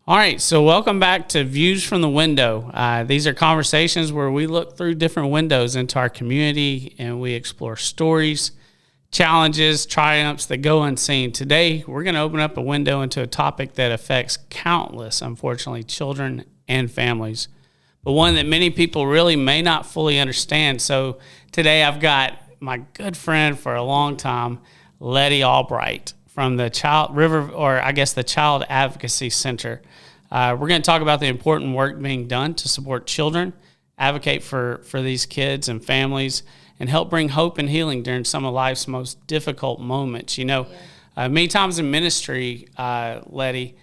All right, so welcome back to Views from the Window. These are conversations where we look through different windows into our community and we explore stories, challenges, triumphs that go unseen. Today, we're going to open up a window into a topic that affects countless, unfortunately, children and families, but one that many people really may not fully understand. So today, I've got my good friend for a long time, Letty Albright, from the the Child Advocacy Center. We're going to talk about the important work being done to support children, advocate for these kids and families, and help bring hope and healing during some of life's most difficult moments. You know, many times in ministry, Letty,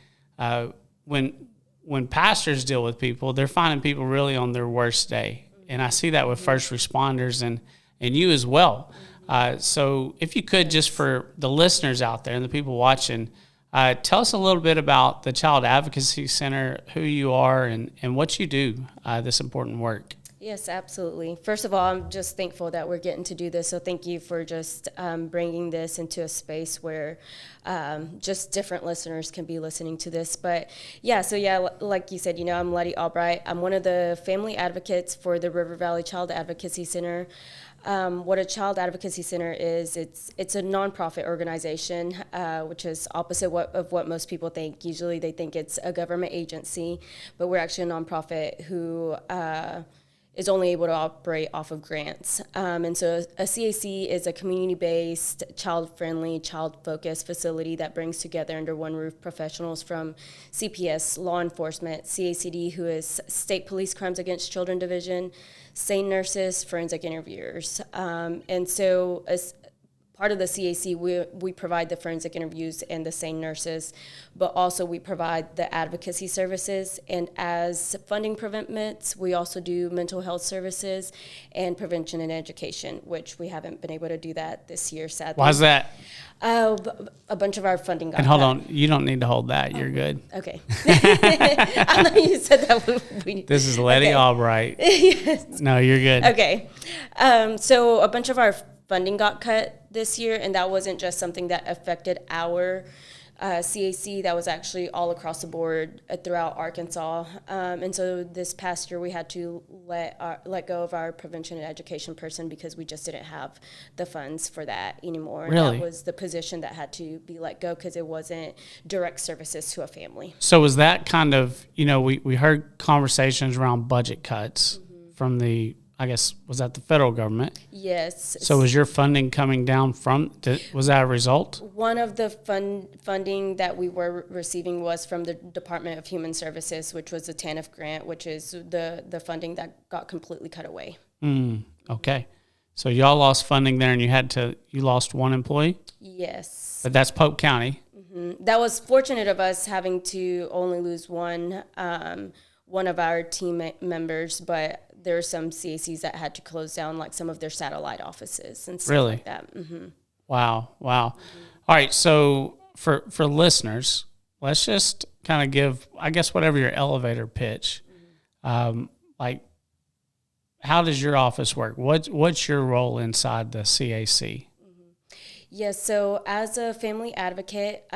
when pastors deal with people, they're finding people really on their worst day. And I see that with first responders and you as well. So if you could, just for the listeners out there and the people watching, tell us a little bit about the Child Advocacy Center, who you are, and what you do, this important work. Yes, absolutely. First of all, I'm just thankful that we're getting to do this. So thank you for just bringing this into a space where just different listeners can be listening to this. But like you said, I'm Letty Albright. I'm one of the family advocates for the River Valley Child Advocacy Center. What a Child Advocacy Center is, it's a nonprofit organization, which is opposite of what most people think. Usually they think it's a government agency, but we're actually a nonprofit who is only able to operate off of grants. And so a CAC is a community-based, child-friendly, child-focused facility that brings together under one roof professionals from CPS, law enforcement, CACD, who is State Police Crimes Against Children Division, SANE nurses, forensic interviewers. And so as part of the CAC, we provide the forensic interviews and the SANE nurses, but also we provide the advocacy services. And as funding prevents, we also do mental health services and prevention and education, which we haven't been able to do that this year, sadly. Why is that? A bunch of our funding got And hold cut. on, you don't need to hold that. You're good. Okay. I know you said that. This is Letty Albright. Yes. No, you're good. Okay. So a bunch of our funding got cut this year, and that wasn't just something that affected our CAC. That was actually all across the board throughout Arkansas. And so this past year we had to let go of our prevention and education person because we just didn't have the funds for that anymore. Really? That was the position that had to be let go because it wasn't direct services to a family. So was that kind of, we heard conversations around budget cuts from was that the federal government? Yes. So was your funding coming down was that a result? One of the funding that we were receiving was from the Department of Human Services, which was the TANF grant, which is the funding that got completely cut away. Okay. So y'all lost funding there and you lost one employee? Yes. But that's Polk County. Mm-hmm. That was fortunate of us having to only lose one of our team members, but there are some CACs that had to close down, like some of their satellite offices and stuff like that. Mm-hmm. Wow. All right, so for listeners, let's just kind of give, I guess, whatever your elevator pitch. Like, how does your office work? What's your role inside the CAC? Yes, so as a family advocate,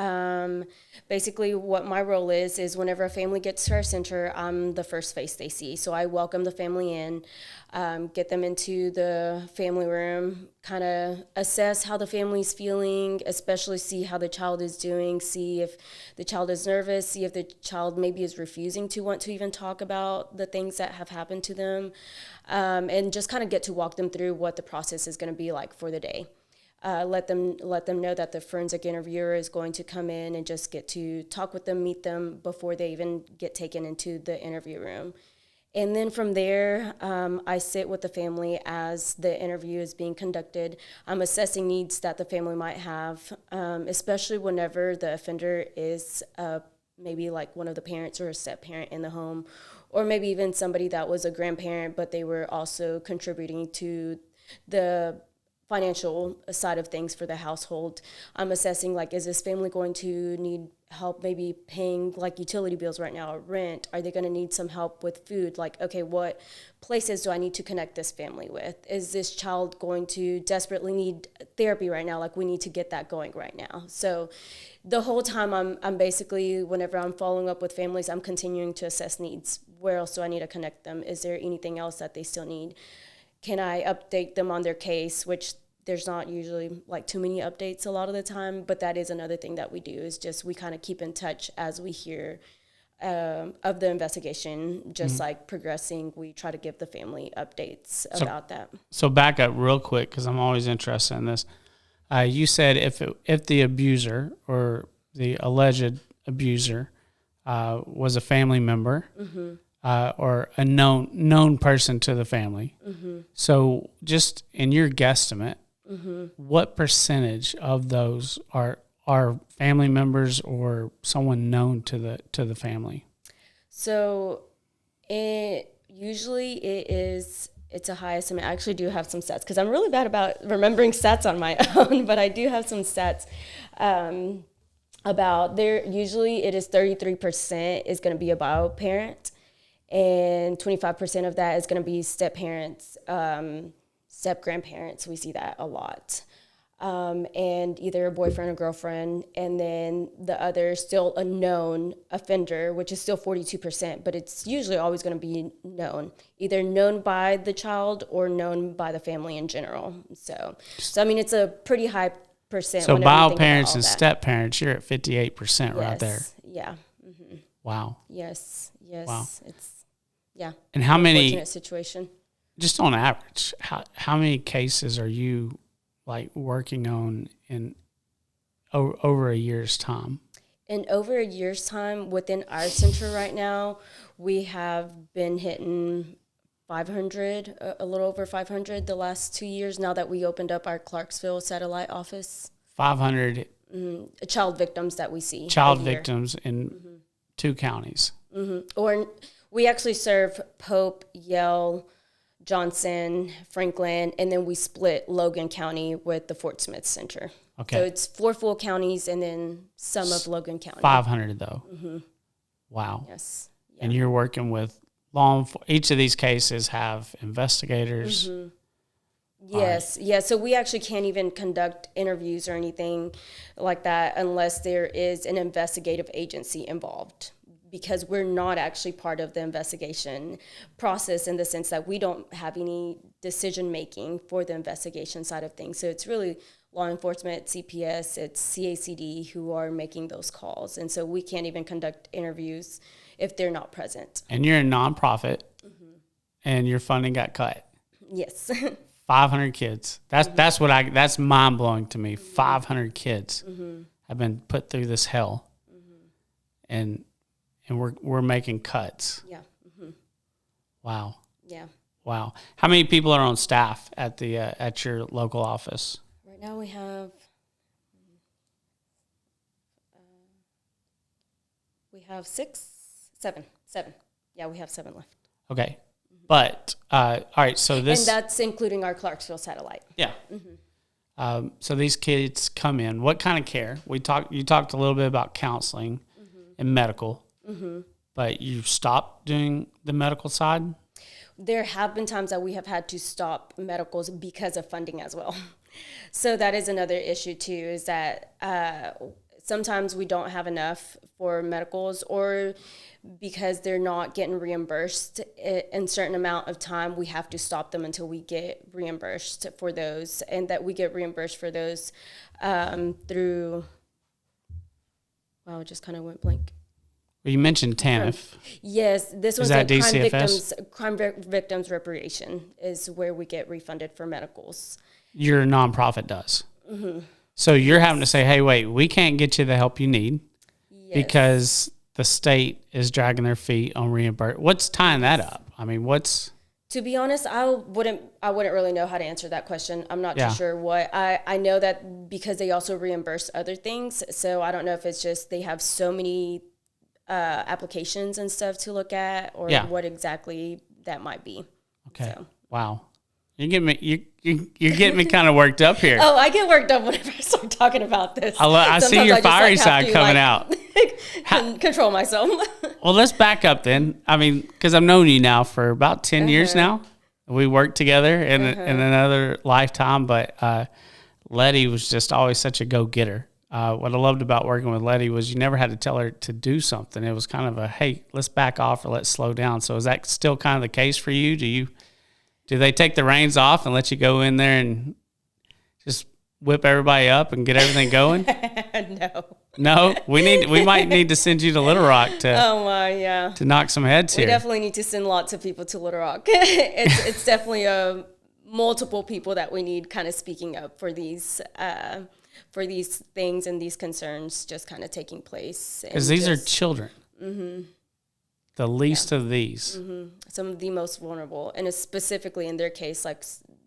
basically what my role is whenever a family gets to our center, I'm the first face they see. So I welcome the family in, get them into the family room, kind of assess how the family's feeling, especially see how the child is doing, see if the child is nervous, see if the child maybe is refusing to want to even talk about the things that have happened to them, and just kind of get to walk them through what the process is going to be like for the day. Let them know that the forensic interviewer is going to come in and just get to talk with them, meet them before they even get taken into the interview room. And then from there, I sit with the family as the interview is being conducted. I'm assessing needs that the family might have, especially whenever the offender is maybe like one of the parents or a step parent in the home, or maybe even somebody that was a grandparent, but they were also contributing to the financial side of things for the household. I'm assessing, like, is this family going to need help maybe paying like utility bills right now or rent? Are they going to need some help with food? Like, okay, what places do I need to connect this family with? Is this child going to desperately need therapy right now? Like, we need to get that going right now. So the whole time I'm basically, whenever I'm following up with families, I'm continuing to assess needs. Where else do I need to connect them? Is there anything else that they still need? Can I update them on their case, which there's not usually like too many updates a lot of the time, but that is another thing that we do, is just we kind of keep in touch as we hear of the investigation, just like progressing. We try to give the family updates about that. So back up real quick, because I'm always interested in this. You said if the abuser or the alleged abuser was a family member, or a known person to the family. So just in your guesstimate, what percentage of those are family members or someone known to the family? So usually it's a high estimate. I actually do have some stats, because I'm really bad about remembering stats on my own, but I do have some stats about there. Usually it is 33% is going to be a bio parent, and 25% of that is going to be step parents, step grandparents. We see that a lot. And either a boyfriend or girlfriend, and then the other still a known offender, which is still 42%, but it's usually always going to be known, either known by the child or known by the family in general. So I mean, it's a pretty high percent. So bio parents and step parents, you're at 58% right there. Yeah. Wow. Yes. Wow. It's, yeah. And how many, unfortunate situation. just on average, how many cases are you like working on in over a year's time? In over a year's time, within our center right now, we have been hitting 500, a little over 500 the last 2 years, now that we opened up our Clarksville satellite office. 500 child victims that we see. Child victims in 2 counties. Or we actually serve Pope, Yale, Johnson, Franklin, and then we split Logan County with the Fort Smith Center. Okay. So it's 4 full counties and then some of Logan County. 500 though. Wow. Yes. Yeah. And you're working with each of these cases have investigators. Yes. Right. Yeah. So we actually can't even conduct interviews or anything like that unless there is an investigative agency involved, because we're not actually part of the investigation process, in the sense that we don't have any decision making for the investigation side of things. So it's really law enforcement, CPS, it's CACD who are making those calls. And so we can't even conduct interviews if they're not present. And you're a nonprofit, and your funding got cut. Yes. 500 kids. That's mind blowing to me. 500 kids have been put through this hell, and we're making cuts. Yeah. Wow. Yeah. Wow. How many people are on staff at your local office? Right now we have seven. Yeah, we have 7 left. Okay. But all right, so and that's including our Clarksville satellite. Yeah. So these kids come in. What kind of care? You talked a little bit about counseling and medical, but you stopped doing the medical side? There have been times that we have had to stop medicals because of funding as well. So that is another issue too, is that sometimes we don't have enough for medicals, or because they're not getting reimbursed in a certain amount of time, we have to stop them until we get reimbursed for those, and that we get reimbursed for those through, wow, it just kind of went blank. Well, you mentioned TANF. Yes, this was that a DCFS? crime victims reparation is where we get refunded for medicals. Your nonprofit does. So you're having to say, hey, wait, we can't get you the help you need because the state is dragging their feet on reimbursement. What's tying that up? I mean, To be honest, I wouldn't really know how to answer that question. I'm not too sure what. I know that because they also reimburse other things, so I don't know if it's just they have so many applications and stuff to look at, or what exactly that might be. Okay. So. Wow. You get me. You're getting me kind of worked up here. Oh, I get worked up whenever I start talking about this. I see your fiery side coming out. Control myself. Well, let's back up then. I mean, because I've known you now for about 10 years now. We worked together in another lifetime, but Letty was just always such a go-getter. What I loved about working with Letty was you never had to tell her to do something. It was kind of a, hey, let's back off or let's slow down. So is that still kind of the case for you? Do they take the reins off and let you go in there and just whip everybody up and get everything going? No, we might need to send you to Little Rock to knock some heads here. We definitely need to send lots of people to Little Rock. It's definitely multiple people that we need kind of speaking up for these things and these concerns just kind of taking place. Because these are children. Mm-hmm. The least of these. Mm-hmm. Some of the most vulnerable, and specifically in their case, like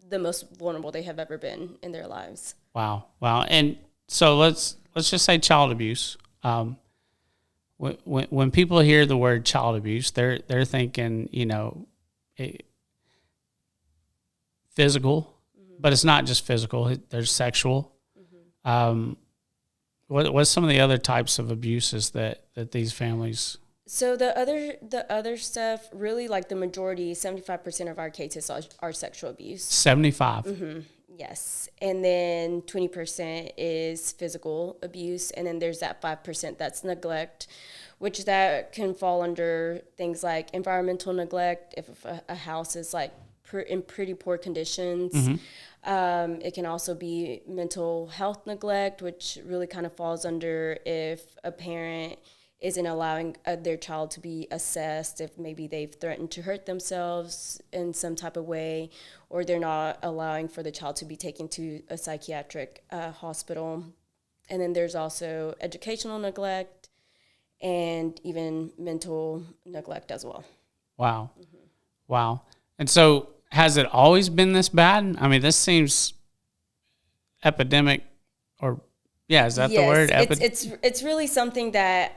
the most vulnerable they have ever been in their lives. Wow. And so let's just say child abuse. When people hear the word child abuse, they're thinking, physical, but it's not just physical. There's sexual. Mm-hmm. What's some of the other types of abuses that these families? So the other stuff, really, like the majority, 75% of our cases are sexual abuse. 75. Mm-hmm. Yes, and then 20% is physical abuse, and then there's that 5% that's neglect, which that can fall under things like environmental neglect. If a house is like in pretty poor conditions. Mm-hmm. It can also be mental health neglect, which really kind of falls under if a parent isn't allowing their child to be assessed, if maybe they've threatened to hurt themselves in some type of way, or they're not allowing for the child to be taken to a psychiatric hospital. And then there's also educational neglect and even mental neglect as well. Wow. Mm-hmm. Wow. And so has it always been this bad? I mean, this seems epidemic, or is that the word? It's really something that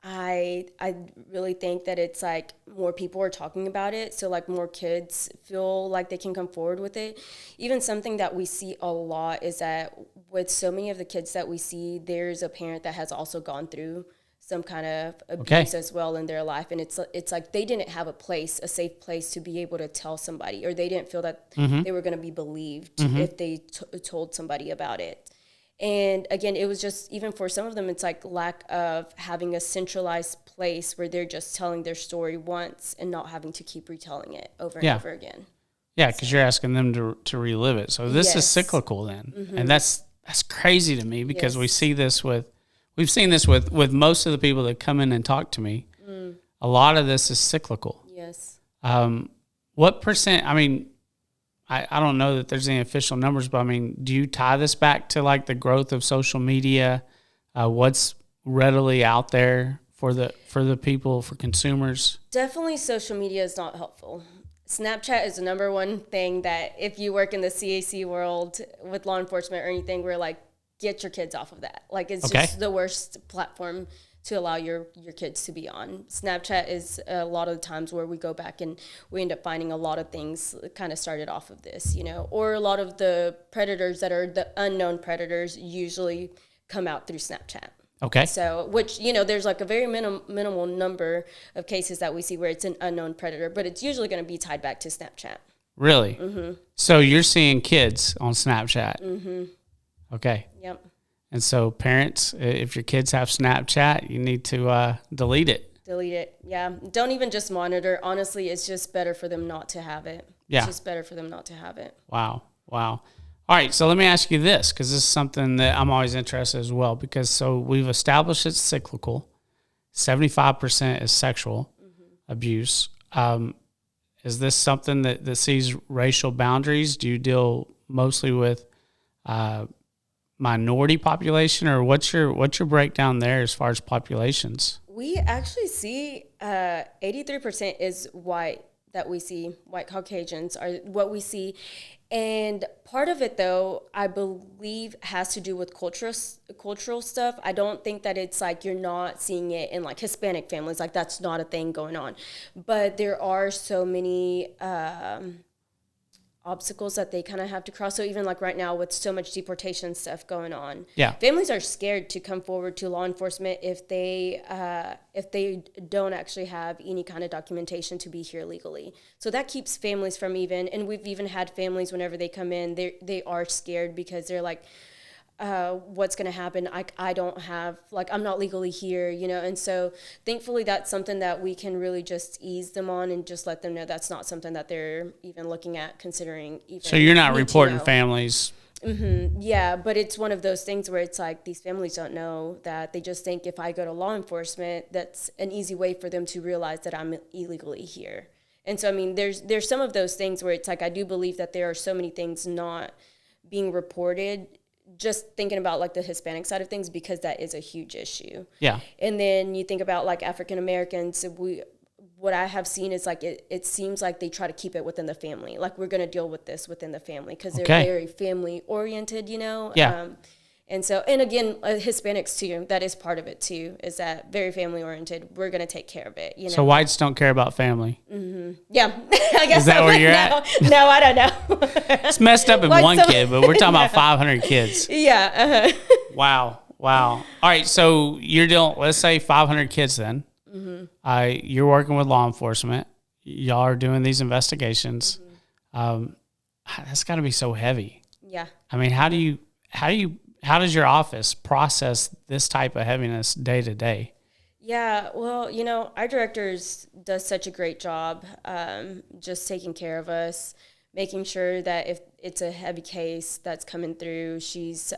I really think that it's like more people are talking about it, so like more kids feel like they can come forward with it. Even something that we see a lot is that with so many of the kids that we see, there's a parent that has also gone through some kind of abuse as well in their life, and it's like they didn't have a safe place to be able to tell somebody, or they didn't feel that they were going to be believed if they told somebody about it. And again, it was just, even for some of them, it's like lack of having a centralized place where they're just telling their story once and not having to keep retelling it over and over again. Yeah, because you're asking them to relive it. So this is cyclical then. Mm-hmm. And that's crazy to me, because we've seen this with most of the people that come in and talk to me. Mm. A lot of this is cyclical. Yes. What percent, I mean, I don't know that there's any official numbers, but I mean, do you tie this back to like the growth of social media? What's readily out there for the people, for consumers? Definitely social media is not helpful. Snapchat is the number one thing that if you work in the CAC world with law enforcement or anything, we're like, get your kids off of that. Like, it's just the worst platform to allow your kids to be on. Snapchat is a lot of the times where we go back and we end up finding a lot of things kind of started off of this, or a lot of the predators that are the unknown predators usually come out through Snapchat. Okay. So, which, there's like a very minimal number of cases that we see where it's an unknown predator, but it's usually going to be tied back to Snapchat. Really? Mm-hmm. So you're seeing kids on Snapchat? Mm-hmm. Okay. Yep. And so parents, if your kids have Snapchat, you need to delete it. Delete it. Yeah. Don't even just monitor. Honestly, it's just better for them not to have it. Yeah. It's just better for them not to have it. Wow. All right. So let me ask you this, because this is something that I'm always interested as well, because so we've established it's cyclical. 75% is sexual abuse. Is this something that sees racial boundaries? Do you deal mostly with minority population, or what's your breakdown there as far as populations? We actually see 83% is white that we see. White Caucasians are what we see. And part of it, though, I believe has to do with cultural stuff. I don't think that it's like you're not seeing it in like Hispanic families. Like, that's not a thing going on. But there are so many obstacles that they kind of have to cross. So even like right now with so much deportation stuff going on, Yeah. families are scared to come forward to law enforcement if they don't actually have any kind of documentation to be here legally. So that keeps families from even, and we've even had families whenever they come in, they are scared because they're like, what's going to happen? I don't have, like, I'm not legally here, you know? And so thankfully that's something that we can really just ease them on and just let them know that's not something that they're even looking at, considering even. So you're not need to reporting know. families. Yeah, but it's one of those things where it's like these families don't know that. They just think if I go to law enforcement, that's an easy way for them to realize that I'm illegally here. And so, I mean, there's some of those things where it's like I do believe that there are so many things not being reported, just thinking about like the Hispanic side of things, because that is a huge issue. Yeah. And then you think about like African Americans, what I have seen is like it seems like they try to keep it within the family. Like, we're going to deal with this within the family because they're very family oriented, you know? Yeah. And so, and again, Hispanics too, that is part of it too, is that very family oriented. We're going to take care of it, you know? So whites don't care about family. Yeah. I guess Is that where you're at? No, I don't know. It's messed up in one kid, but we're talking about 500 kids. Yeah. Wow. All right. So you're dealing, let's say 500 kids then. You're working with law enforcement. Y'all are doing these investigations. That's got to be so heavy. Yeah. I mean, how does your office process this type of heaviness day to day? Yeah, well, you know, our director does such a great job just taking care of us, making sure that if it's a heavy case that's coming through, she's,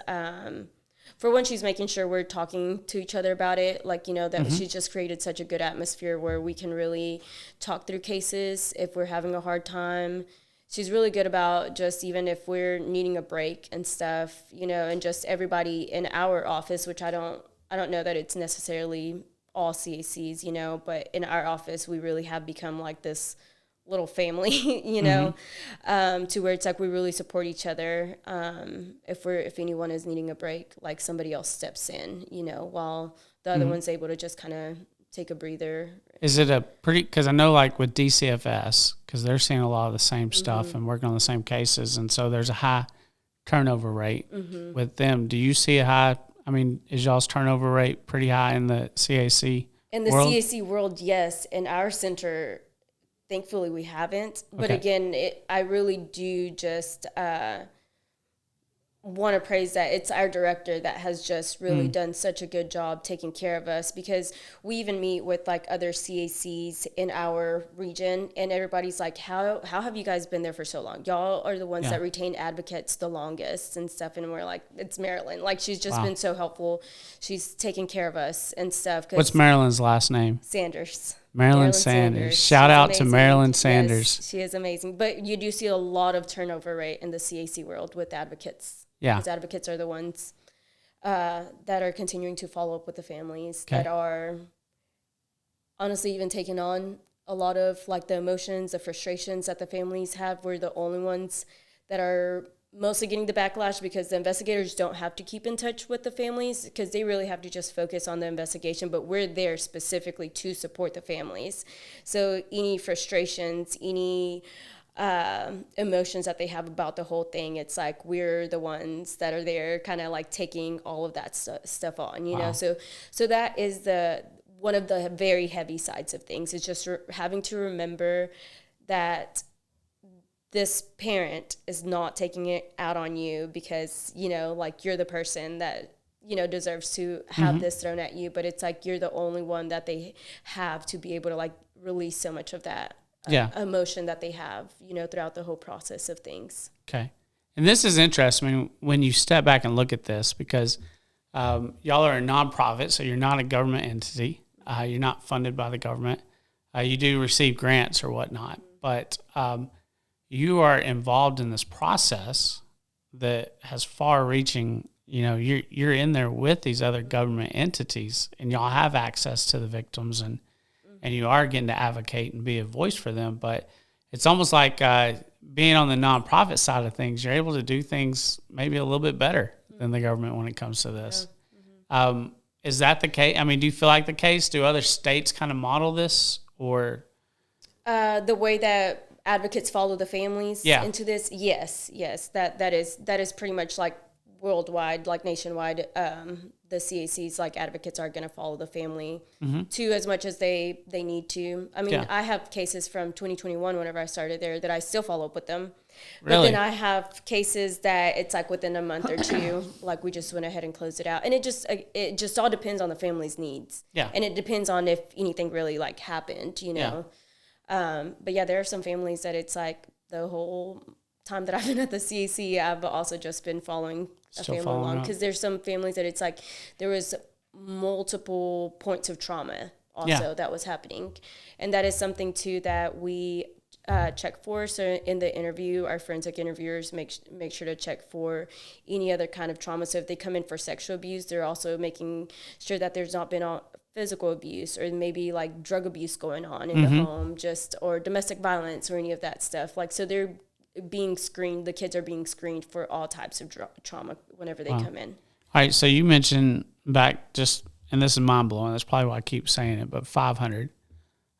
for one, she's making sure we're talking to each other about it. Like, you know, that she's just created such a good atmosphere where we can really talk through cases if we're having a hard time. She's really good about just even if we're needing a break and stuff, you know, and just everybody in our office, which I don't know that it's necessarily all CACs, you know, but in our office, we really have become like this little family, you know, to where it's like we really support each other. If anyone is needing a break, like somebody else steps in, you know, while the other one's able to just kind of take a breather. Is it a pretty, because I know like with DCFS, because they're seeing a lot of the same stuff and working on the same cases, and so there's a high turnover rate with them. Do you see a high, I mean, is y'all's turnover rate pretty high in the CAC In the world? CAC world, yes. In our center, thankfully we haven't. But again, I really do just want to praise that it's our director that has just really done such a good job taking care of us, because we even meet with like other CACs in our region, and everybody's like, how have you guys been there for so long? Y'all are the ones that retain advocates the longest and stuff. And we're like, it's Marilyn. Like, she's just been so helpful. She's taking care of us and stuff. What's Marilyn's last name? Sanders. Marilyn Sanders. Shout out to Marilyn Sanders. Yes, she is amazing. But you do see a lot of turnover rate in the CAC world with advocates. Yeah. Because advocates are the ones that are continuing to follow up with the families that are honestly even taking on a lot of like the emotions, the frustrations that the families have. We're the only ones that are mostly getting the backlash, because the investigators don't have to keep in touch with the families, because they really have to just focus on the investigation, but we're there specifically to support the families. So any frustrations, any emotions that they have about the whole thing, it's like we're the ones that are there kind of like taking all of that stuff on, you know? So that is one of the very heavy sides of things, is just having to remember that this parent is not taking it out on you because, you know, like you're the person that, you know, deserves to have this thrown at you, but it's like you're the only one that they have to be able to like release so much of that emotion that they have, you know, throughout the whole process of things. Okay. And this is interesting when you step back and look at this, because y'all are a nonprofit, so you're not a government entity. You're not funded by the government. You do receive grants or whatnot, but you are involved in this process that has far-reaching, you know, you're in there with these other government entities, and y'all have access to the victims, and you are getting to advocate and be a voice for them. But it's almost like being on the nonprofit side of things, you're able to do things maybe a little bit better than the government when it comes to this. Is that the case? I mean, do you feel like the case? Do other states kind of model this, or? The way that advocates follow the families into this. Yes, that is pretty much like worldwide, like nationwide. The CACs, like advocates, are going to follow the family too, as much as they need to. I mean, I have cases from 2021 whenever I started there that I still follow up with them. But then I have cases that it's like within a month or two, like we just went ahead and closed it out. And it just all depends on the family's needs. Yeah. And it depends on if anything really like happened, you know. But yeah, there are some families that it's like the whole time that I've been at the CAC, I've also just been following a family along, because there's some families that it's like there was multiple points of trauma also that was happening. And that is something too that we check for. So in the interview, our forensic interviewers make sure to check for any other kind of trauma. So if they come in for sexual abuse, they're also making sure that there's not been physical abuse or maybe like drug abuse going on in the home, or domestic violence or any of that stuff. Like, so they're being screened. The kids are being screened for all types of trauma whenever they come in. All right. So you mentioned back and this is mind blowing. That's probably why I keep saying it, but 500.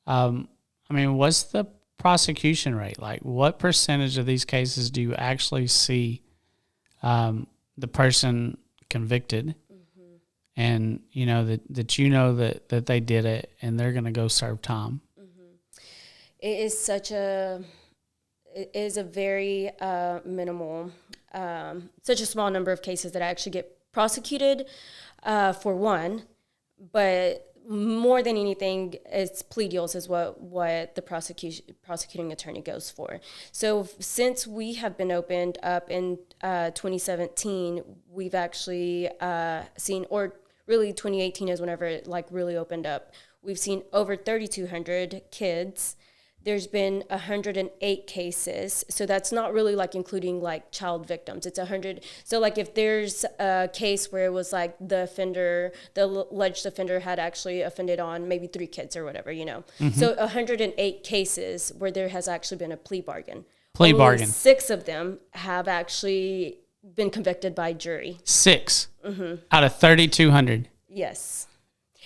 I mean, what's the prosecution rate? Like, what percentage of these cases do you actually see the person convicted and, you know, that they did it and they're going to go serve time? It is a very minimal, such a small number of cases that actually get prosecuted for one, but more than anything, it's plea deals is what the prosecuting attorney goes for. So since we have been opened up in 2017, we've actually seen, or really 2018 is whenever it like really opened up, we've seen over 3,200 kids. There's been 108 cases. So that's not really like including like child victims. It's 100. So like if there's a case where it was like the alleged offender had actually offended on maybe 3 kids or whatever, you know. So 108 cases where there has actually been a plea bargain. Only 6 of them have actually been convicted by jury. 6 out of 3,200. Yes.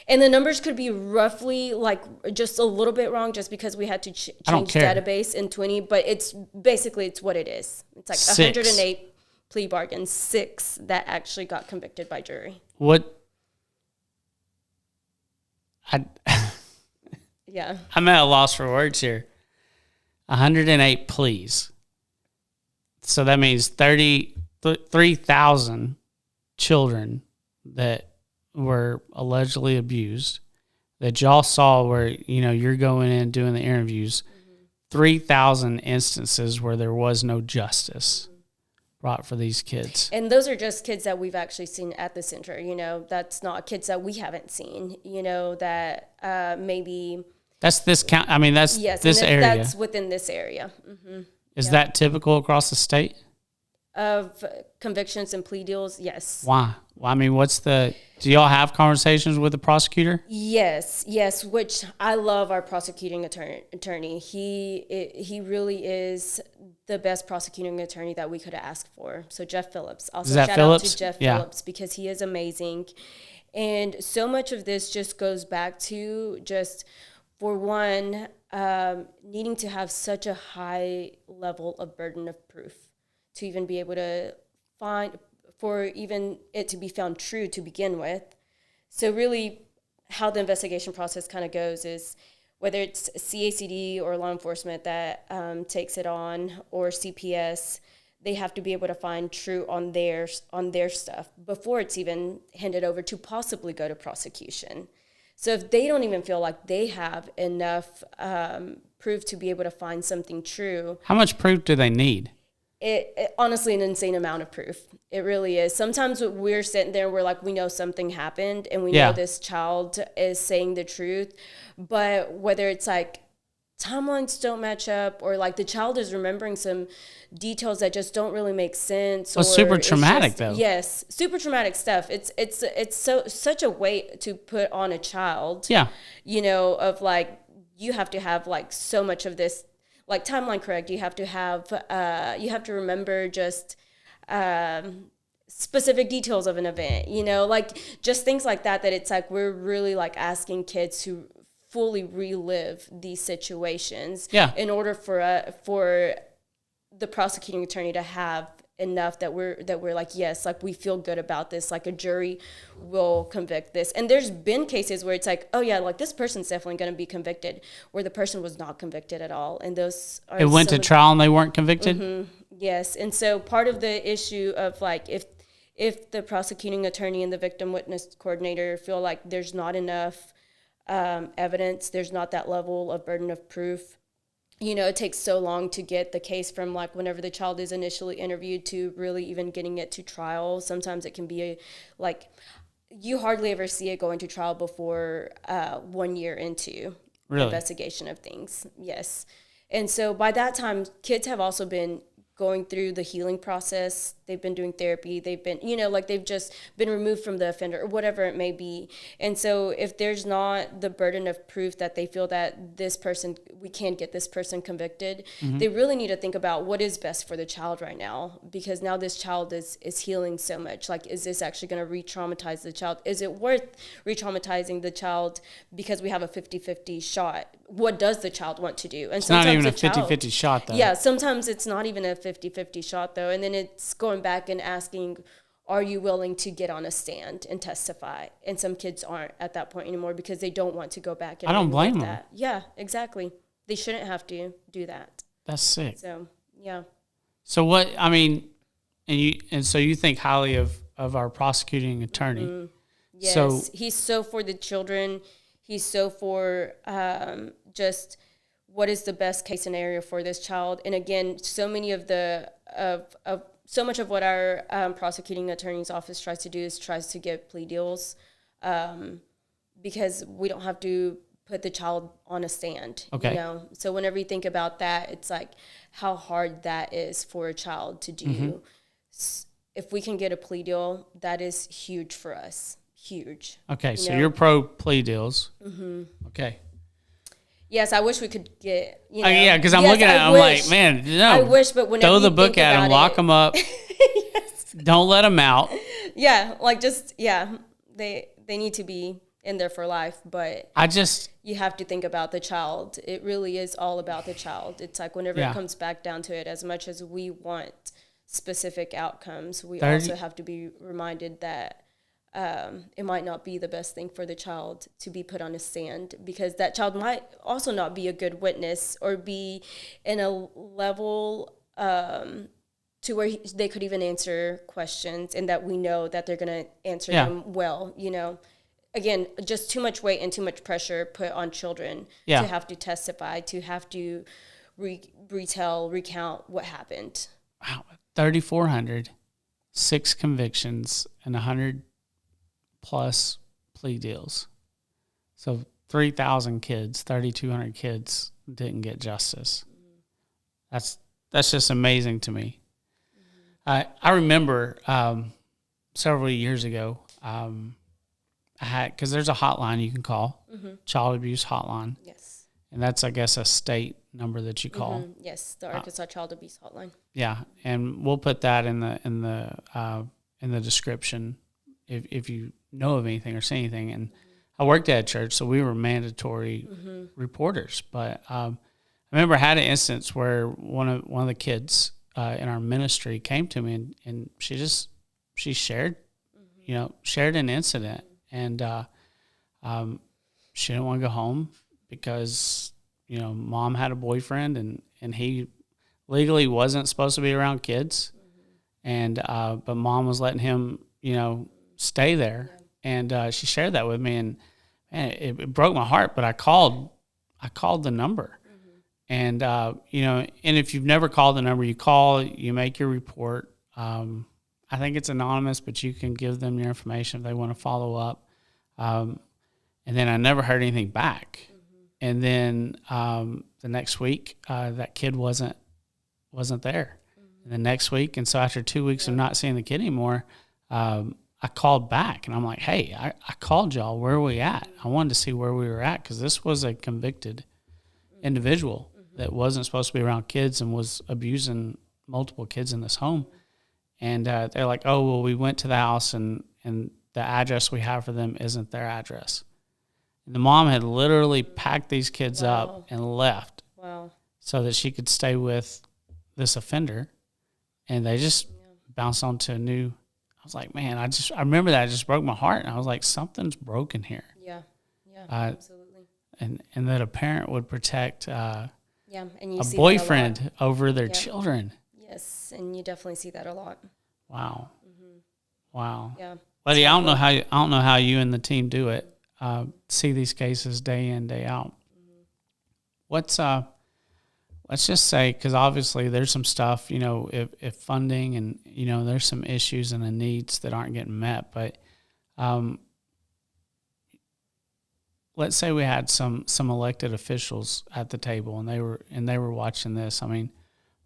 And the numbers could be roughly like just a little bit wrong just because we had to change database in 20, but it's basically it's what it is. It's like 6. 108 plea bargains, 6 that actually got convicted by jury. Yeah. I'm at a loss for words here. 108 pleas. So that means 3,000 children that were allegedly abused that y'all saw where, you know, you're going in doing the interviews, 3,000 instances where there was no justice brought for these kids. And those are just kids that we've actually seen at the center, you know, that's not kids that we haven't seen, you know, that maybe. That's this count. I mean, that's this area. That's within this area. Is that typical across the state? Of convictions and plea deals, yes. Why? Well, I mean, do y'all have conversations with the prosecutor? Yes, which I love our prosecuting attorney. He really is the best prosecuting attorney that we could have asked for. So Jeff Phillips. Also shout out to Jeff Phillips because he is amazing. And so much of this just goes back to just, for one, needing to have such a high level of burden of proof to even be able to for even it to be found true to begin with. So really how the investigation process kind of goes is whether it's CACD or law enforcement that takes it on, or CPS, they have to be able to find true on their stuff before it's even handed over to possibly go to prosecution. So if they don't even feel like they have enough proof to be able to find something true. How much proof do they need? It honestly an insane amount of proof. It really is. Sometimes we're sitting there, we're like, we know something happened and we know this child is saying the truth, but whether it's like timelines don't match up or like the child is remembering some details that just don't really make sense. Well, super traumatic though. Yes, super traumatic stuff. It's such a weight to put on a child. Yeah. You know, of like you have to have like so much of this. Like timeline correct, you have to remember just specific details of an event, you know, like just things like that it's like we're really like asking kids to fully relive these situations Yeah. in order for the prosecuting attorney to have enough that we're like, yes, like we feel good about this, like a jury will convict this. And there's been cases where it's like, oh yeah, like this person's definitely going to be convicted, where the person was not convicted at all. And those are It went to trial and they weren't convicted. Yes. And so part of the issue of like, if the prosecuting attorney and the victim witness coordinator feel like there's not enough evidence, there's not that level of burden of proof, it takes so long to get the case from like whenever the child is initially interviewed to really even getting it to trial. Sometimes it can be like you hardly ever see it going to trial before 1 year into investigation of things. Yes. And so by that time, kids have also been going through the healing process. They've been doing therapy. They've been, like they've just been removed from the offender or whatever it may be. And so if there's not the burden of proof that they feel that we can get this person convicted, they really need to think about what is best for the child right now, because now this child is healing so much. Like, is this actually going to re-traumatize the child? Is it worth re-traumatizing the child because we have a 50-50 shot? What does the child want to do? And it's not even a 50-50 shot, though. Yeah, sometimes it's not even a 50-50 shot, though. And then it's going back and asking, are you willing to get on a stand and testify? And some kids aren't at that point anymore because they don't want to go back and I don't blame them. That. Yeah, exactly. They shouldn't have to do that. That's sick. So, yeah. So what, so you think highly of our prosecuting attorney. Yes, so, he's so for the children. He's so for just what is the best case scenario for this child. And again, so many of so much of what our prosecuting attorney's office tries to do is tries to get plea deals because we don't have to put the child on a stand. Okay. So whenever you think about that, it's like how hard that is for a child to do. If we can get a plea deal, that is huge for us. Huge. Okay, so you're pro plea deals. Okay. Yes, I wish we could get, yeah, because I'm looking at it, I'm like, man, no. I wish, but whenever throw the book at them, lock them up. Yes. Don't let them out. Yeah, like they need to be in there for life, but you have to think about the child. It really is all about the child. It's like whenever it comes back down to it, as much as we want specific outcomes, we also have to be reminded that it might not be the best thing for the child to be put on a stand, because that child might also not be a good witness or be in a level to where they could even answer questions, and that we know that they're going to answer them well. Again, just too much weight and too much pressure put on children to have to testify, to have to recount what happened. Wow, 3,400, 6 convictions, and 100 plus plea deals. So 3,000 kids, 3,200 kids didn't get justice. That's just amazing to me. I remember several years ago, because there's a hotline you can call, child abuse hotline. Yes. And that's, I guess, a state number that you call. Yes, the Arkansas Child Abuse Hotline. Yeah, and we'll put that in the description if you know of anything or see anything. And I worked at a church, so we were mandatory reporters. But I remember I had an instance where one of the kids in our ministry came to me, and she shared an incident, and she didn't want to go home because mom had a boyfriend, and he legally wasn't supposed to be around kids, and but mom was letting him stay there. And she shared that with me, and it broke my heart. But I called the number, and and if you've never called the number, you call, you make your report. I think it's anonymous, but you can give them your information if they want to follow up. And then I never heard anything back. And then the next week, that kid wasn't there. And the next week, and so after 2 weeks of not seeing the kid anymore, I called back, and I'm like, hey, I called y'all. Where are we at? I wanted to see where we were at, because this was a convicted individual that wasn't supposed to be around kids and was abusing multiple kids in this home. And they're like, oh, well, we went to the house, and the address we have for them isn't their address. And the mom had literally packed these kids Wow. up and left Wow. so that she could stay with this offender. And they just bounced on to a new. I was like, man, I remember that. It just broke my heart. And I was like, something's broken here. Yeah. Yeah. Absolutely. And that a parent would protect And you a see boyfriend that a lot. over their Yeah. children. Yes, and you definitely see that a lot. Wow. Wow. Yeah. Letty, I don't know how you and the team do it. See these cases day in, day out. What's let's just say, because obviously there's some stuff, if funding and there's some issues and the needs that aren't getting met, but let's say we had some elected officials at the table and they were watching this. I mean,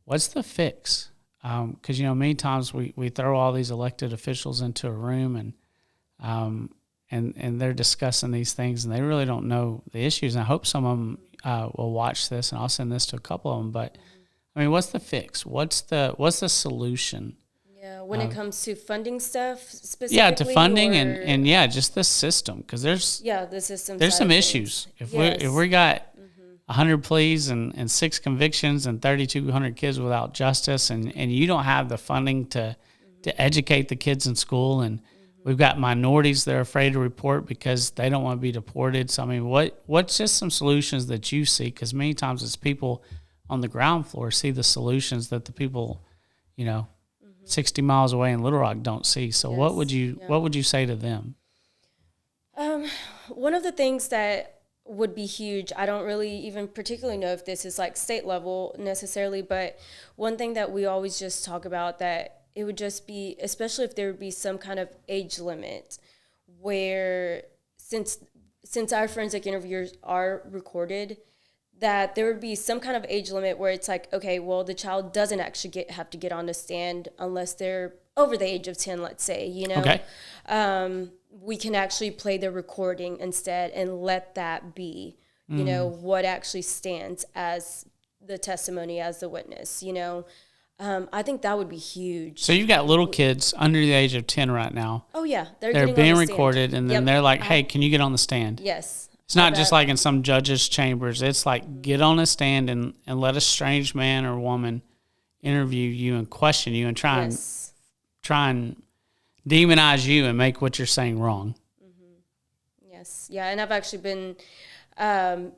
what's the fix? Because many times we throw all these elected officials into a room and they're discussing these things and they really don't know the issues. And I hope some of them will watch this, and I'll send this to a couple of them. But I mean, what's the fix? What's the solution? Yeah, when it comes to funding stuff specifically. Yeah, to funding and just the system, because the system. There's some issues. If we got 100 pleas and 6 convictions and 3,200 kids without justice, and you don't have the funding to educate the kids in school, and we've got minorities that are afraid to report because they don't want to be deported. So I mean, what's just some solutions that you see? Because many times it's people on the ground floor see the solutions that the people, 60 miles away in Little Rock don't see. So what would you say to them? One of the things that would be huge, I don't really even particularly know if this is like state level necessarily, but one thing that we always just talk about, that it would just be, especially if there would be some kind of age limit where since our forensic interviews are recorded, that there would be some kind of age limit where it's like, okay, well, the child doesn't actually have to get on the stand unless they're over the age of 10, let's say, Okay. We can actually play the recording instead and let that be, what actually stands as the testimony, as the witness, I think that would be huge. So you've got little kids under the age of 10 right now. Oh, yeah. They're being recorded, and then they're like, hey, can you get on the stand? Yes. It's not just like in some judges' chambers. It's like, get on a stand and let a strange man or woman interview you and question you and try and demonize you and make what you're saying wrong. Yes. Yeah, and I've actually been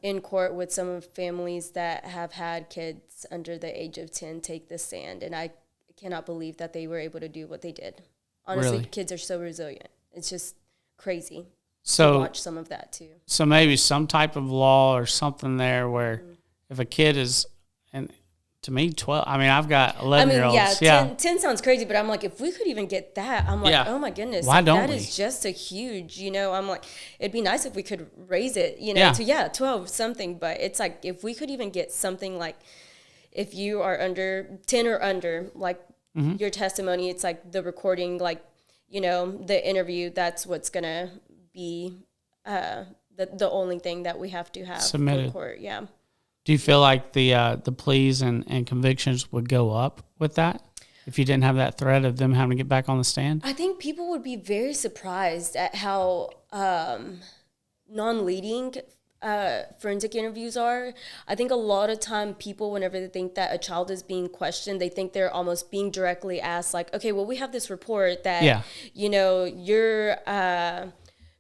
in court with some of families that have had kids under the age of 10 take the stand, and I cannot believe that they were able to do what they did. Honestly, Really? Kids are so resilient. It's just crazy to So watch some of that too. So maybe some type of law or something there where if a kid is, and to me, 12, I mean, I've got 11-year-olds. 10 sounds crazy, but I'm like, if we could even get that, I'm like, oh my goodness. Why don't that we? is just a huge, I'm like, it'd be nice if we could raise it, to 12 something, but it's like, if we could even get something like, if you are under 10 or under, like your testimony, it's like the recording, like, the interview, that's what's going to be the only thing that we have to have submitted for court. Yeah. Do you feel like the pleas and convictions would go up with that if you didn't have that threat of them having to get back on the stand? I think people would be very surprised at how non-leading forensic interviews are. I think a lot of time people, whenever they think that a child is being questioned, they think they're almost being directly asked, like, okay, well, we have this report that, your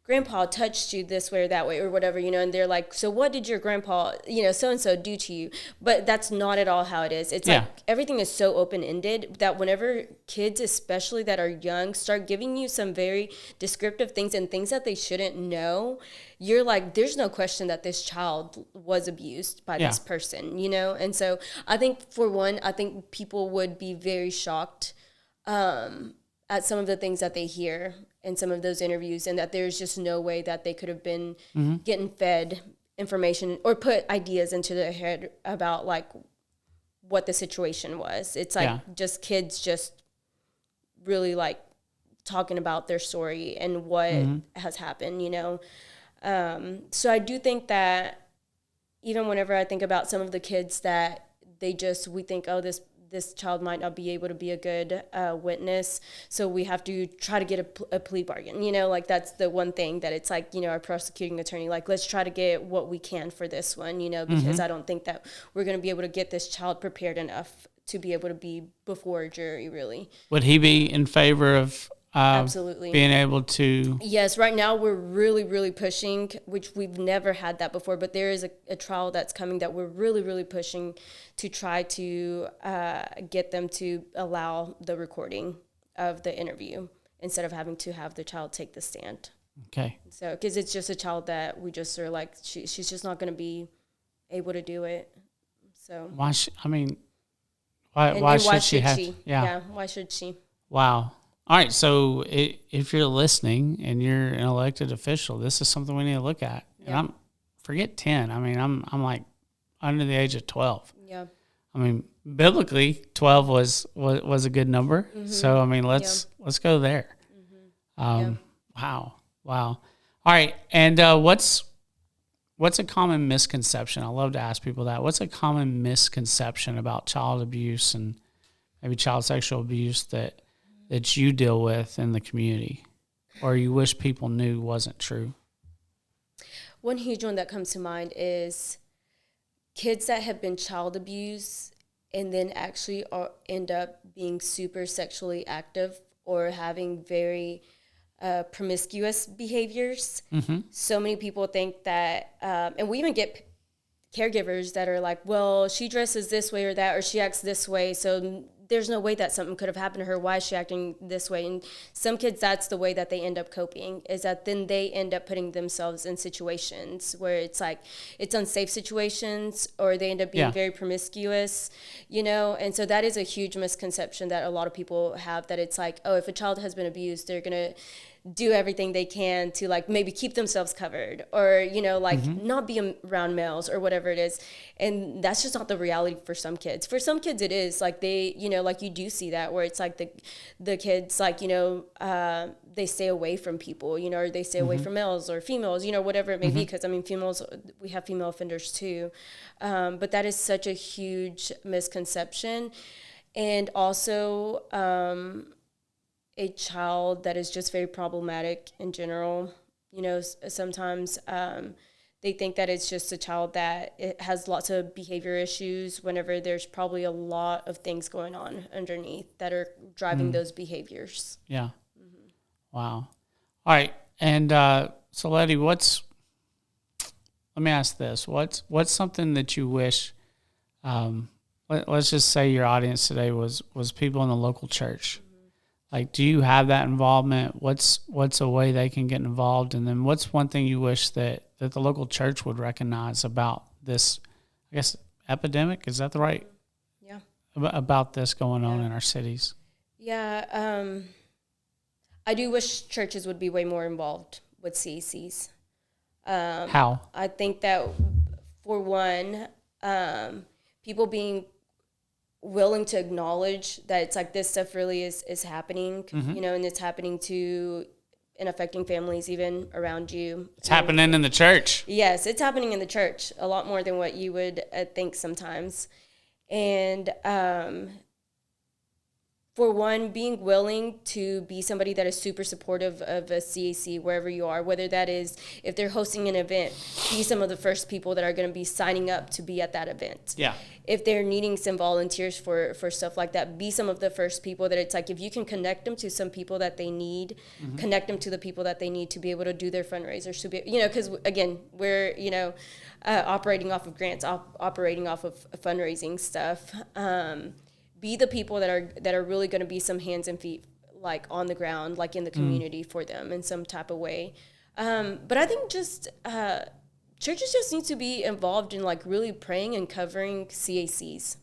grandpa touched you this way or that way or whatever, and they're like, so what did your grandpa, so-and-so do to you? But that's not at all how it is. It's like everything is so open-ended that whenever kids, especially that are young, start giving you some very descriptive things and things that they shouldn't know, you're like, there's no question that this child was abused by this person, And so I think, for one, people would be very shocked at some of the things that they hear in some of those interviews, and that there's just no way that they could have been getting fed information or put ideas into their head about like what the situation was. It's like just kids just really like talking about their story and what has happened, So I do think that even whenever I think about some of the kids that we think, oh, this child might not be able to be a good witness. So we have to try to get a plea bargain, like that's the one thing that it's like, our prosecuting attorney, like, let's try to get what we can for this one, because I don't think that we're going to be able to get this child prepared enough to be able to be before a jury, really. Would he be in favor of absolutely being able to? Yes, right now we're really, really pushing, which we've never had that before, but there is a trial that's coming that we're really, really pushing to try to get them to allow the recording of the interview instead of having to have the child take the stand. Okay. So, because it's just a child that we just are like, she's just not going to be able to do it. So why should she have? Yeah, why should she? Wow. All right, so if you're listening and you're an elected official, this is something we need to look at. Yeah. And forget 10. I mean, I'm like under the age of 12. Yeah. I mean, biblically, 12 was a good number. Mm-hmm. So I mean, let's go there. Mm-hmm. Wow. All right, and what's a common misconception? I love to ask people that. What's a common misconception about child abuse and maybe child sexual abuse that you deal with in the community, or you wish people knew wasn't true? One huge one that comes to mind is kids that have been child abused and then actually end up being super sexually active or having very promiscuous behaviors. Mm-hmm. So many people think that, and we even get caregivers that are like, well, she dresses this way or that, or she acts this way, so there's no way that something could have happened to her. Why is she acting this way? And some kids, that's the way that they end up coping, is that then they end up putting themselves in situations where it's like, it's unsafe situations, or they end up being very promiscuous, And so that is a huge misconception that a lot of people have, that it's like, oh, if a child has been abused, they're going to do everything they can to like maybe keep themselves covered, or not be around males or whatever it is. And that's just not the reality for some kids. For some kids it is like, they like, you do see that where it's like the kids like they stay away from people, or they stay away from males or females, whatever it may be, because I mean females, we have female offenders too, but that is such a huge misconception. And also a child that is just very problematic in general. Sometimes they think that it's just a child that it has lots of behavior issues, whenever there's probably a lot of things going on underneath that are driving those behaviors. Yeah. Mm-hmm. Wow. All right. And so Letty, let me ask this. What's something that you wish, let's just say your audience today was people in the local church. Like, do you have that involvement? What's a way they can get involved? And then what's one thing you wish that the local church would recognize about this, I guess, epidemic? Is that the right? Yeah. About this going on in our cities? Yeah. I do wish churches would be way more involved with CACs. How? I think that, for one, people being willing to acknowledge that it's like this stuff really is happening, and it's happening to and affecting families even around you. It's happening in the church. Yes, it's happening in the church a lot more than what you would think sometimes. And for one, being willing to be somebody that is super supportive of a CAC wherever you are, whether that is, if they're hosting an event, be some of the first people that are going to be signing up to be at that event. Yeah. If they're needing some volunteers for stuff like that, be some of the first people that it's like, if you can connect them to some people that they need, connect them to the people that they need to be able to do their fundraisers, to be, because again, we're, operating off of grants, operating off of fundraising stuff. Be the people that are really going to be some hands and feet, like on the ground, like in the community for them in some type of way. But I think just churches just need to be involved in like really praying and covering CACs.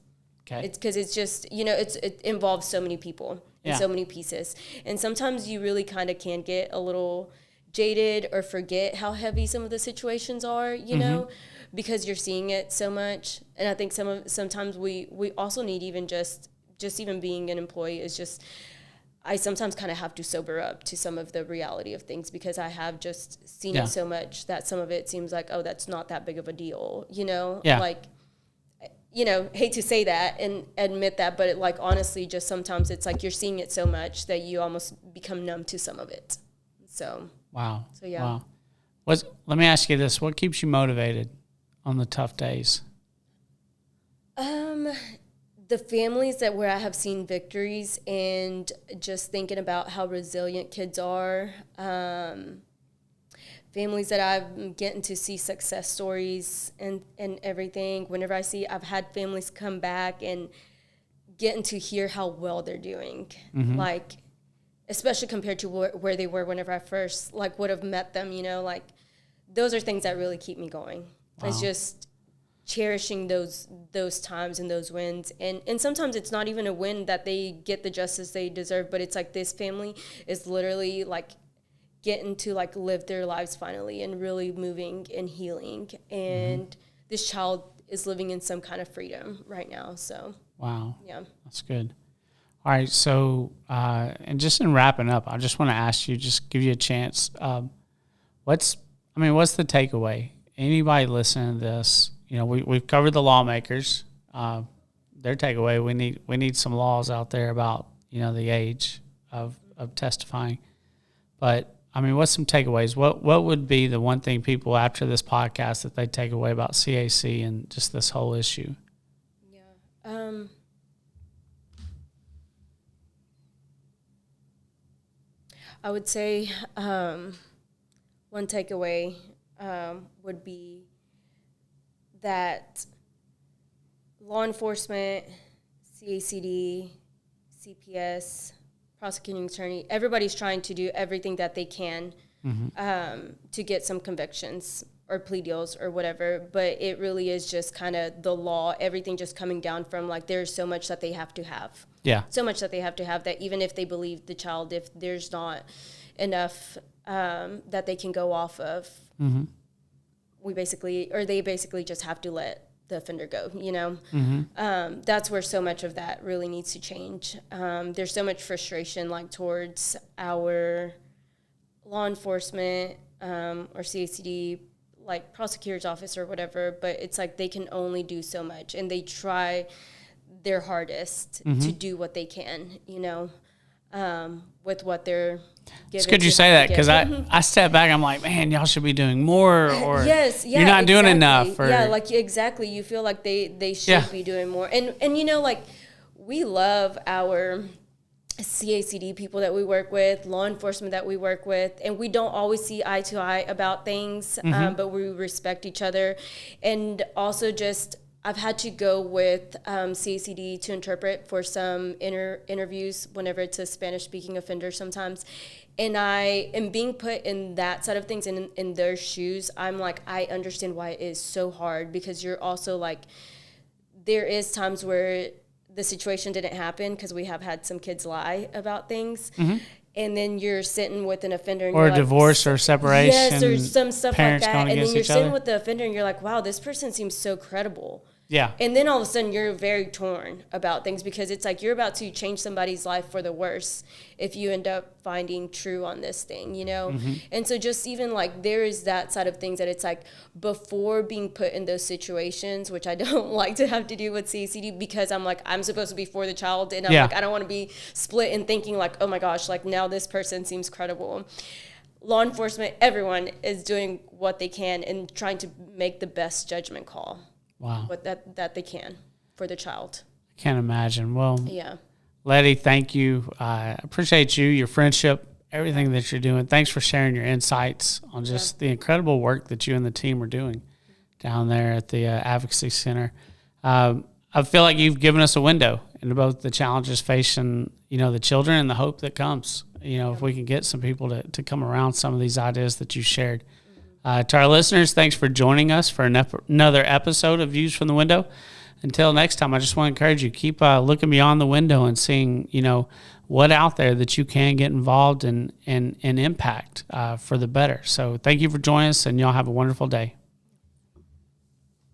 Okay. It's because it's just, it involves so many people and so many pieces. And sometimes you really kind of can get a little jaded or forget how heavy some of the situations are, you know, because you're seeing it so much. And I think sometimes we also need even just even being an employee is just, I sometimes kind of have to sober up to some of the reality of things, because I have just seen it so much that some of it seems like, oh, that's not that big of a deal, Yeah. Like, hate to say that and admit that, but like honestly, just sometimes it's like you're seeing it so much that you almost become numb to some of it. So wow. So yeah. Wow. Let me ask you this: what keeps you motivated on the tough days? The families where I have seen victories, and just thinking about how resilient kids are. Families that I'm getting to see success stories and everything. Whenever I've had families come back and getting to hear how well they're doing, like, especially compared to where they were whenever I first would have met them, those are things that really keep me going. Wow. It's just cherishing those times and those wins. And sometimes it's not even a win that they get the justice they deserve, but it's like this family is literally getting to live their lives finally and really moving and healing. And this child is living in some kind of freedom right now. So, wow. Yeah. That's good. All right. So, and just in wrapping up, I just want to ask you, just give you a chance. What's the takeaway? Anybody listening to this, we've covered the lawmakers, their takeaway. We need some laws out there about, the age of testifying. But what's some takeaways? What would be the one thing people after this podcast that they take away about CAC and just this whole issue? Yeah. I would say one takeaway would be that law enforcement, CACD, CPS, prosecuting attorney, everybody's trying to do everything that they can to get some convictions or plea deals or whatever, but it really is just kind of the law, everything just coming down from there's so much that they have to have. Yeah. So much that they have to have that even if they believe the child, if there's not enough that they can go off of, they basically just have to let the offender go, That's where so much of that really needs to change. There's so much frustration towards our law enforcement or CACD, prosecutor's office or whatever, but it's they can only do so much, and they try their hardest to do what they can, with what they're given. It's good you say that, because I step back, I'm like, man, y'all should be doing more, or yes, yeah, you're not doing enough. Or, yeah, exactly. You feel like they should be doing more. And we love our CACD people that we work with, law enforcement that we work with, and we don't always see eye to eye about things, but we respect each other. And also just, I've had to go with CACD to interpret for some interviews whenever it's a Spanish-speaking offender sometimes. And I am being put in that side of things, and in their shoes, I'm I understand why it is so hard, because you're also there is times where the situation didn't happen, because we have had some kids lie about things. And then you're sitting with an offender, and or you're divorce or separation. Yes, or some stuff like that. And then you're sitting other. with the offender, and you're like, wow, this person seems so credible. Yeah. And then all of a sudden you're very torn about things, because it's you're about to change somebody's life for the worse if you end up finding true on this thing, And so just even there is that side of things that it's before being put in those situations, which I don't like to have to do with CACD, because I'm supposed to be for the child, and I don't want to be split in thinking oh my gosh, now this person seems credible. Law enforcement, everyone is doing what they can and trying to make the best judgment call. Wow. What that they can for the child. Can't imagine. Well, yeah. Letty, thank you. I appreciate you, your friendship, everything that you're doing. Thanks for sharing your insights on just the incredible work that you and the team are doing down there at the Advocacy Center. I feel like you've given us a window into both the challenges facing, the children, and the hope that comes, if we can get some people to come around some of these ideas that you shared. To our listeners, thanks for joining us for another episode of Views from the Window. Until next time, I just want to encourage you, keep looking beyond the window and seeing, what out there that you can get involved in and impact for the better. So thank you for joining us, and y'all have a wonderful day.